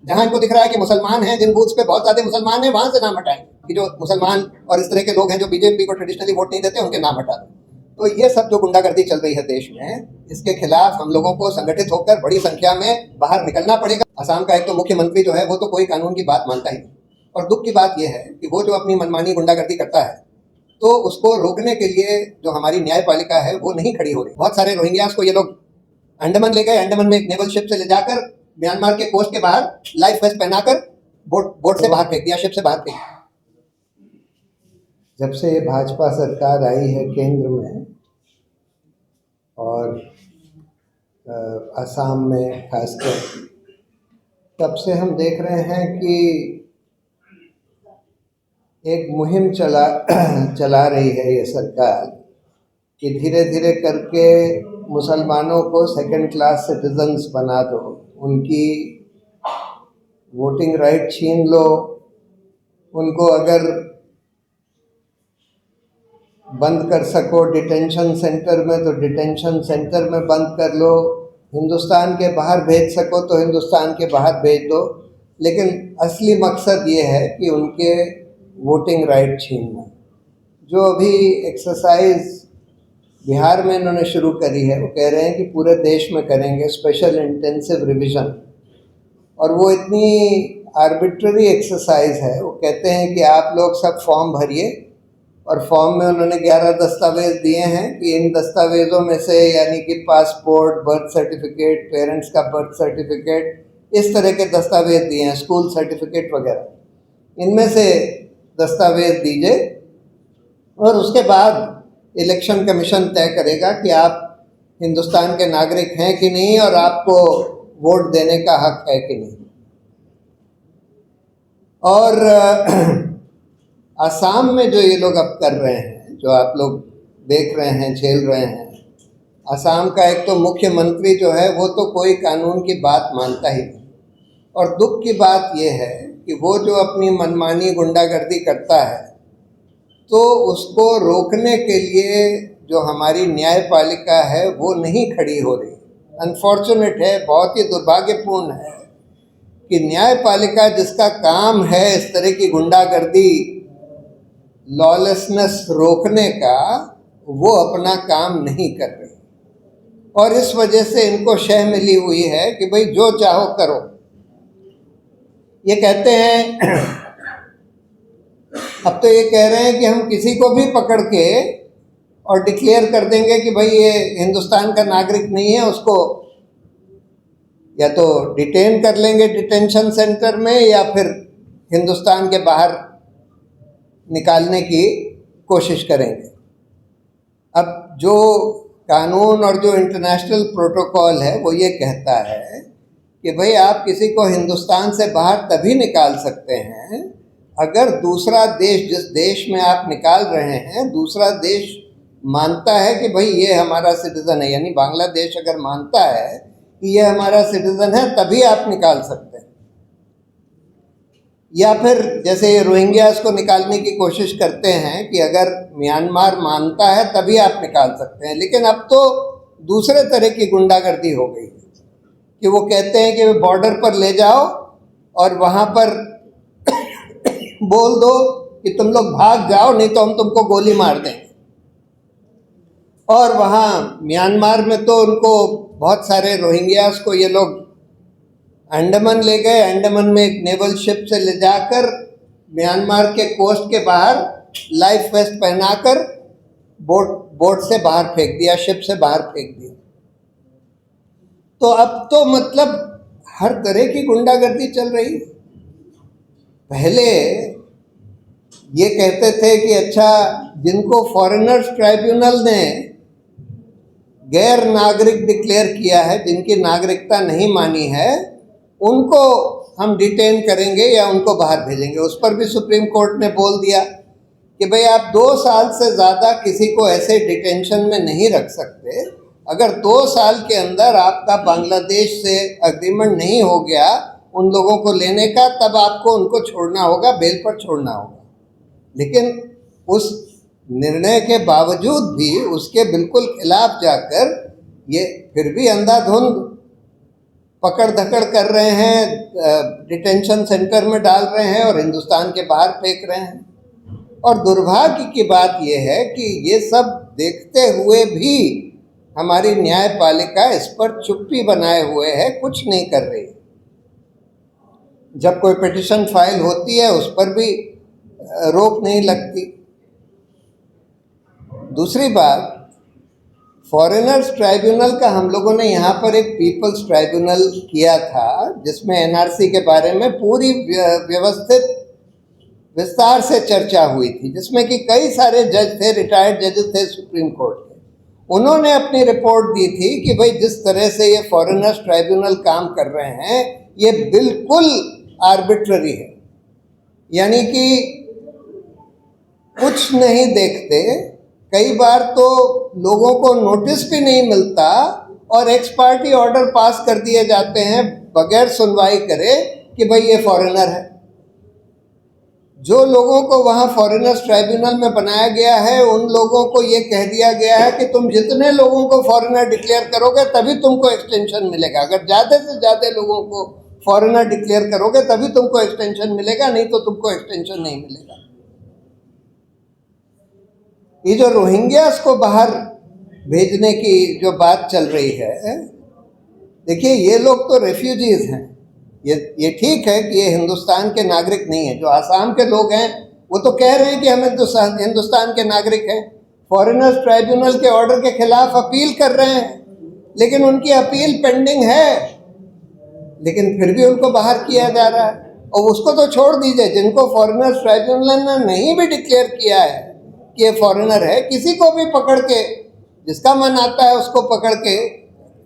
जहां इनको दिख रहा है कि मुसलमान हैं, जिन बूथ्स पे बहुत ज्यादा मुसलमान हैं, वहां से नाम हटाएंगे कि जो मुसलमान और इस तरह के लोग हैं जो बीजेपी को ट्रेडिशनली वोट नहीं देते, उनके नाम हटा दें। तो ये सब जो गुंडागर्दी चल रही है देश में, इसके खिलाफ हम लोगों को संगठित होकर बड़ी संख्या में बाहर निकलना पड़ेगा। असम का एक तो मुख्यमंत्री जो है वो तो कोई कानून की बात मानता ही नहीं, और दुख की बात यह है कि वो जो अपनी मनमानी गुंडागर्दी करता है तो उसको रोकने के लिए जो हमारी न्यायपालिका है वो नहीं खड़ी हो रही। बहुत सारे रोहिंग्यास को ये लोग अंडमान ले गए, अंडमान में एक नेवल शिप से ले जाकर म्यांमार के कोस्ट के बाहर लाइफ वेस्ट पहनाकर बोट से बाहर फेंक दिया, शिप से बाहर फेंक दिया। जब से भाजपा सरकार आई है केंद्र में और असम में खासकर, तब से हम देख रहे हैं कि एक मुहिम चला रही है ये सरकार कि धीरे धीरे करके मुसलमानों को सेकंड क्लास सिटीजन्स बना दो, उनकी वोटिंग राइट छीन लो, उनको अगर बंद कर सको डिटेंशन सेंटर में तो डिटेंशन सेंटर में बंद कर लो, हिंदुस्तान के बाहर भेज सको तो हिंदुस्तान के बाहर भेज दो। लेकिन असली मकसद ये है कि उनके वोटिंग राइट छीनना। जो अभी एक्सरसाइज बिहार में इन्होंने शुरू करी है, वो कह रहे हैं कि पूरे देश में करेंगे स्पेशल इंटेंसिव रिवीजन, और वो इतनी आर्बिट्ररी एक्सरसाइज है। वो कहते हैं कि आप लोग सब फॉर्म भरिए, और फॉर्म में उन्होंने 11 दस्तावेज दिए हैं कि इन दस्तावेज़ों में से यानी कि पासपोर्ट, बर्थ सर्टिफिकेट, पेरेंट्स का बर्थ सर्टिफिकेट, इस तरह के दस्तावेज दिए हैं, स्कूल सर्टिफिकेट वगैरह, इनमें से दस्तावेज दीजिए, और उसके बाद इलेक्शन कमीशन तय करेगा कि आप हिंदुस्तान के नागरिक हैं कि नहीं और आपको वोट देने का हक है कि नहीं। और असम में जो ये लोग अब कर रहे हैं, जो आप लोग देख रहे हैं, झेल रहे हैं, असम का एक तो मुख्यमंत्री जो है वो तो कोई कानून की बात मानता ही नहीं, और दुख की बात ये है कि वो जो अपनी मनमानी गुंडागर्दी करता है तो उसको रोकने के लिए जो हमारी न्यायपालिका है वो नहीं खड़ी हो रही। अनफॉर्चुनेट है, बहुत ही दुर्भाग्यपूर्ण है कि न्यायपालिका जिसका काम है इस तरह की गुंडागर्दी, लॉलेसनेस रोकने का, वो अपना काम नहीं कर रही, और इस वजह से इनको शह मिली हुई है कि भाई जो चाहो करो। ये कहते हैं अब तो ये कह रहे हैं कि हम किसी को भी पकड़ के और डिक्लेयर कर देंगे कि भाई ये हिंदुस्तान का नागरिक नहीं है, उसको या तो डिटेन कर लेंगे डिटेंशन सेंटर में या फिर हिंदुस्तान के बाहर निकालने की कोशिश करेंगे। अब जो कानून और जो इंटरनेशनल प्रोटोकॉल है वो ये कहता है कि भाई आप किसी को हिंदुस्तान से बाहर तभी निकाल सकते हैं अगर दूसरा देश, जिस देश में आप निकाल रहे हैं, दूसरा देश मानता है कि भाई ये हमारा सिटीज़न है। यानी बांग्लादेश अगर मानता है कि ये हमारा सिटीज़न है तभी आप निकाल सकते हैं। या फिर जैसे ये रोहिंग्यास को निकालने की कोशिश करते हैं कि अगर म्यांमार मानता है तभी आप निकाल सकते हैं। लेकिन अब तो दूसरे तरह की गुंडागर्दी हो गई है कि वो कहते हैं कि बॉर्डर पर ले जाओ और वहाँ पर बोल दो कि तुम लोग भाग जाओ, नहीं तो हम तुमको गोली मार देंगे। और वहाँ म्यांमार में तो उनको बहुत सारे रोहिंग्यास को ये लोग अंडमान ले गए, अंडमान में एक नेवल शिप से ले जाकर म्यांमार के कोस्ट के बाहर लाइफ वेस्ट पहनाकर बोट से बाहर फेंक दिया, शिप से बाहर फेंक दिया। तो अब तो मतलब हर तरह की गुंडागर्दी चल रही है। पहले ये कहते थे कि अच्छा, जिनको फॉरेनर्स ट्राइब्यूनल ने गैर नागरिक डिक्लेयर किया है, जिनकी नागरिकता नहीं मानी है, उनको हम डिटेन करेंगे या उनको बाहर भेजेंगे। उस पर भी सुप्रीम कोर्ट ने बोल दिया कि भाई आप 2 साल से ज़्यादा किसी को ऐसे डिटेंशन में नहीं रख सकते। अगर 2 साल के अंदर आपका बांग्लादेश से अग्रीमेंट नहीं हो गया उन लोगों को लेने का, तब आपको उनको छोड़ना होगा, बेल पर छोड़ना होगा। लेकिन उस निर्णय के बावजूद भी उसके बिल्कुल खिलाफ जाकर ये फिर भी अंधाधुंध पकड़ धकड़ कर रहे हैं, डिटेंशन सेंटर में डाल रहे हैं और हिंदुस्तान के बाहर फेंक रहे हैं। और दुर्भाग्य की बात यह है कि ये सब देखते हुए भी हमारी न्यायपालिका इस पर चुप्पी बनाए हुए है, कुछ नहीं कर रही। जब कोई पिटीशन फाइल होती है उस पर भी रोक नहीं लगती। दूसरी बात, फॉरेनर्स ट्राइब्यूनल का हम लोगों ने यहाँ पर एक पीपल्स ट्राइब्यूनल किया था, जिसमें एनआरसी के बारे में पूरी व्यवस्थित विस्तार से चर्चा हुई थी, जिसमें कि कई सारे जज थे, रिटायर्ड जजेस थे सुप्रीम कोर्ट के। उन्होंने अपनी रिपोर्ट दी थी कि भाई जिस तरह से ये फॉरेनर्स ट्राइब्यूनल काम कर रहे हैं ये बिल्कुल आर्बिट्ररी है, यानी कि कुछ नहीं देखते। कई बार तो लोगों को नोटिस भी नहीं मिलता और एक्स पार्टी ऑर्डर पास कर दिए जाते हैं बगैर सुनवाई करे कि भाई ये फॉरेनर है। जो लोगों को वहाँ फॉरेनर्स ट्राइब्यूनल में बनाया गया है उन लोगों को ये कह दिया गया है कि तुम जितने लोगों को फॉरेनर डिक्लेयर करोगे तभी तुमको एक्सटेंशन मिलेगा। अगर ज़्यादा से ज़्यादा लोगों को फॉरेनर डिक्लेयर करोगे तभी तुमको एक्सटेंशन मिलेगा, नहीं तो तुमको एक्सटेंशन नहीं मिलेगा। ये जो रोहिंग्यास को बाहर भेजने की जो बात चल रही है, देखिए ये लोग तो रेफ्यूजीज हैं। ये ठीक है कि ये हिंदुस्तान के नागरिक नहीं है। जो आसाम के लोग हैं वो तो कह रहे हैं कि हम हिंदुस्तान के नागरिक हैं, फॉरेनर्स ट्राइब्यूनल के ऑर्डर के खिलाफ अपील कर रहे हैं, लेकिन उनकी अपील पेंडिंग है, लेकिन फिर भी उनको बाहर किया जा रहा है। और उसको तो छोड़ दीजिए, जिनको फॉरेनर्स ट्राइब्यूनल ने नहीं भी डिक्लेयर किया है कि ये फॉरेनर है, किसी को भी पकड़ के, जिसका मन आता है उसको पकड़ के,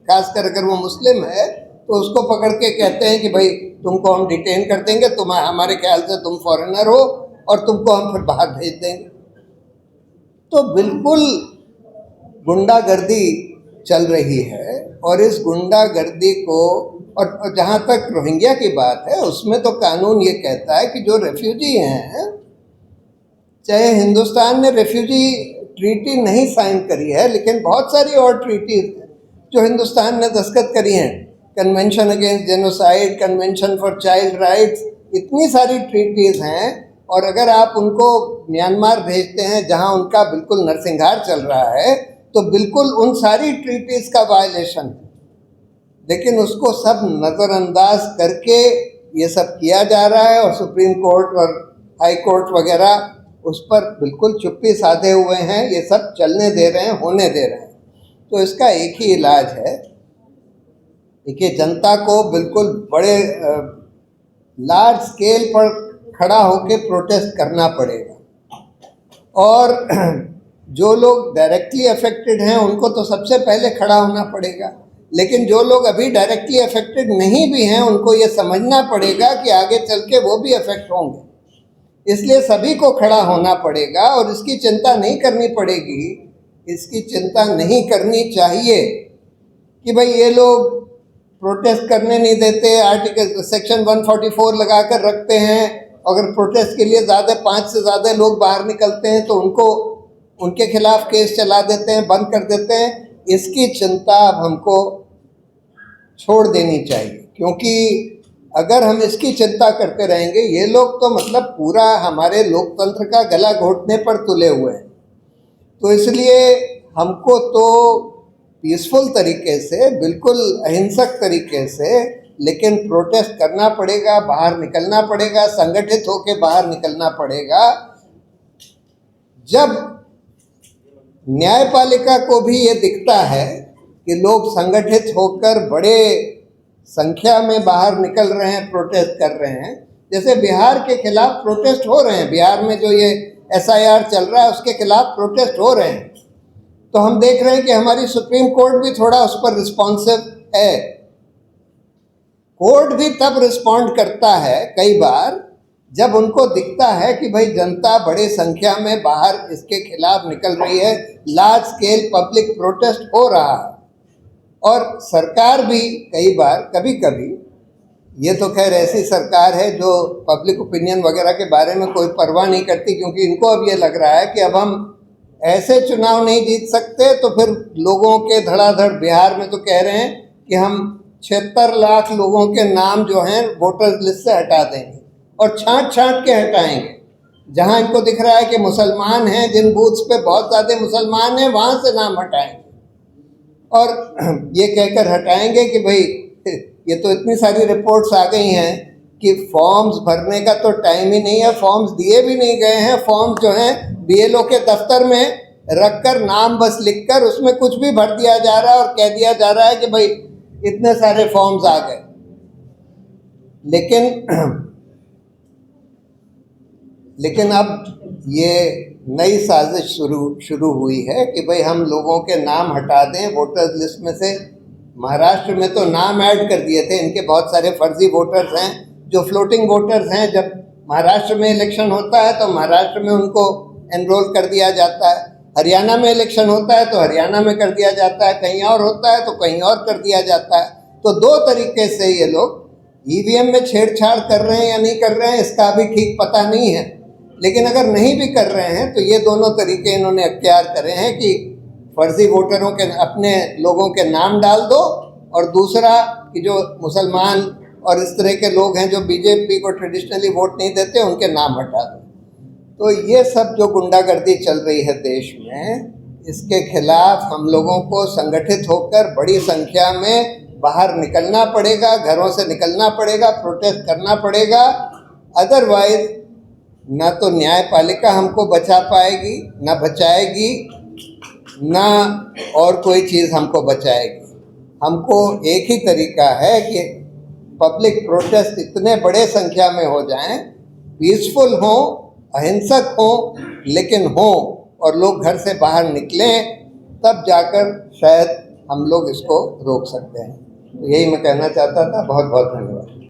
खासकर अगर वो मुस्लिम है तो उसको पकड़ के कहते हैं कि भाई तुमको हम डिटेन कर देंगे, तुम हमारे ख्याल से तुम फॉरेनर हो और तुमको हम फिर बाहर भेज देंगे। तो बिल्कुल गुंडागर्दी चल रही है। और इस गुंडागर्दी को, और जहाँ तक रोहिंग्या की बात है उसमें तो कानून ये कहता है कि जो रेफ्यूजी हैं, चाहे हिंदुस्तान ने रेफ्यूजी ट्रीटी नहीं साइन करी है, लेकिन बहुत सारी और ट्रीटीज जो हिंदुस्तान ने दस्तखत करी हैं, convention against genocide, convention for child rights, इतनी सारी ट्रीटीज हैं। और अगर आप उनको म्यांमार भेजते हैं जहां उनका बिल्कुल नरसंहार चल रहा है, तो बिल्कुल उन सारी ट्रीटीज का वायलेशन है। लेकिन उसको सब नज़रअंदाज करके ये सब किया जा रहा है और सुप्रीम कोर्ट और हाई कोर्ट वगैरह उस पर बिल्कुल चुप्पी साधे हुए हैं, ये सब चलने दे रहे हैं, होने दे रहे हैं। तो इसका एक ही इलाज है, देखिए जनता को बिल्कुल बड़े लार्ज स्केल पर खड़ा होकर प्रोटेस्ट करना पड़ेगा। और जो लोग डायरेक्टली अफेक्टेड हैं उनको तो सबसे पहले खड़ा होना पड़ेगा, लेकिन जो लोग अभी डायरेक्टली अफेक्टेड नहीं भी हैं उनको ये समझना पड़ेगा कि आगे चल के वो भी अफेक्ट होंगे। इसलिए सभी को खड़ा होना पड़ेगा और इसकी चिंता नहीं करनी पड़ेगी, इसकी चिंता नहीं करनी चाहिए कि भाई ये लोग प्रोटेस्ट करने नहीं देते, आर्टिकल सेक्शन 144 लगा कर रखते हैं। अगर प्रोटेस्ट के लिए 5 से ज़्यादा लोग बाहर निकलते हैं तो उनको उनके खिलाफ केस चला देते हैं, बंद कर देते हैं। इसकी चिंता अब हमको छोड़ देनी चाहिए, क्योंकि अगर हम इसकी चिंता करते रहेंगे, ये लोग तो मतलब पूरा हमारे लोकतंत्र का गला घोटने पर तुले हुए हैं। तो इसलिए हमको तो पीसफुल तरीके से, बिल्कुल अहिंसक तरीके से, लेकिन प्रोटेस्ट करना पड़ेगा, बाहर निकलना पड़ेगा, संगठित होकर बाहर निकलना पड़ेगा। जब न्यायपालिका को भी ये दिखता है कि लोग संगठित होकर बड़े संख्या में बाहर निकल रहे हैं, प्रोटेस्ट कर रहे हैं, जैसे बिहार के खिलाफ प्रोटेस्ट हो रहे हैं, बिहार में जो ये SIR चल रहा है उसके खिलाफ प्रोटेस्ट हो रहे हैं, तो हम देख रहे हैं कि हमारी सुप्रीम कोर्ट भी थोड़ा उस पर रिस्पॉन्सिव है। कोर्ट भी तब रिस्पॉन्ड करता है कई बार जब उनको दिखता है कि भाई जनता बड़े संख्या में बाहर इसके खिलाफ निकल रही है, लार्ज स्केल पब्लिक प्रोटेस्ट हो रहा है। और सरकार भी कई बार, कभी कभी, ये तो खैर ऐसी सरकार है जो पब्लिक ओपिनियन वगैरह के बारे में कोई परवाह नहीं करती, क्योंकि इनको अब ये लग रहा है कि अब हम ऐसे चुनाव नहीं जीत सकते, तो फिर लोगों के धड़ाधड़, बिहार में तो कह रहे हैं कि हम 76 लाख लोगों के नाम जो हैं वोटर्स लिस्ट से हटा देंगे और छांट छांट के हटाएंगे। जहां इनको दिख रहा है कि मुसलमान हैं, जिन बूथ्स पे बहुत ज़्यादा मुसलमान हैं, वहां से नाम हटाएंगे और ये कहकर हटाएंगे कि भाई ये तो इतनी सारी रिपोर्ट्स आ गई हैं कि फॉर्म्स भरने का तो टाइम ही नहीं है, फॉर्म्स दिए भी नहीं गए हैं। फॉर्म्स जो हैं बीएलओ के दफ्तर में रखकर नाम बस लिखकर उसमें कुछ भी भर दिया जा रहा है और कह दिया जा रहा है कि भाई इतने सारे फॉर्म्स आ गए। लेकिन अब ये नई साजिश शुरू हुई है कि भाई हम लोगों के नाम हटा दें वोटर्स लिस्ट में से। महाराष्ट्र में तो नाम ऐड कर दिए थे, इनके बहुत सारे फर्जी वोटर्स हैं जो फ्लोटिंग वोटर्स हैं। जब महाराष्ट्र में इलेक्शन होता है तो महाराष्ट्र में उनको एनरोल कर दिया जाता है, हरियाणा में इलेक्शन होता है तो हरियाणा में कर दिया जाता है, कहीं और होता है तो कहीं और कर दिया जाता है। तो दो तरीके से ये लोग ईवीएम में छेड़छाड़ कर रहे हैं या नहीं कर रहे हैं इसका भी ठीक पता नहीं है। लेकिन अगर नहीं भी कर रहे हैं तो ये दोनों तरीके इन्होंने अख्तियार करे हैं कि फर्जी वोटरों के अपने लोगों के नाम डाल दो और दूसरा कि जो मुसलमान और इस तरह के लोग हैं जो बीजेपी को ट्रेडिशनली वोट नहीं देते उनके नाम हटा दो। तो ये सब जो गुंडागर्दी चल रही है देश में, इसके खिलाफ हम लोगों को संगठित होकर बड़ी संख्या में बाहर निकलना पड़ेगा, घरों से निकलना पड़ेगा, प्रोटेस्ट करना पड़ेगा। अदरवाइज ना तो न्यायपालिका हमको बचा पाएगी, ना बचाएगी, ना और कोई चीज़ हमको बचाएगी। हमको एक ही तरीका है कि पब्लिक प्रोटेस्ट इतने बड़े संख्या में हो जाएं, पीसफुल हों, अहिंसक हों, लेकिन हों और लोग घर से बाहर निकलें, तब जाकर शायद हम लोग इसको रोक सकते हैं। तो यही मैं कहना चाहता था। बहुत बहुत धन्यवाद।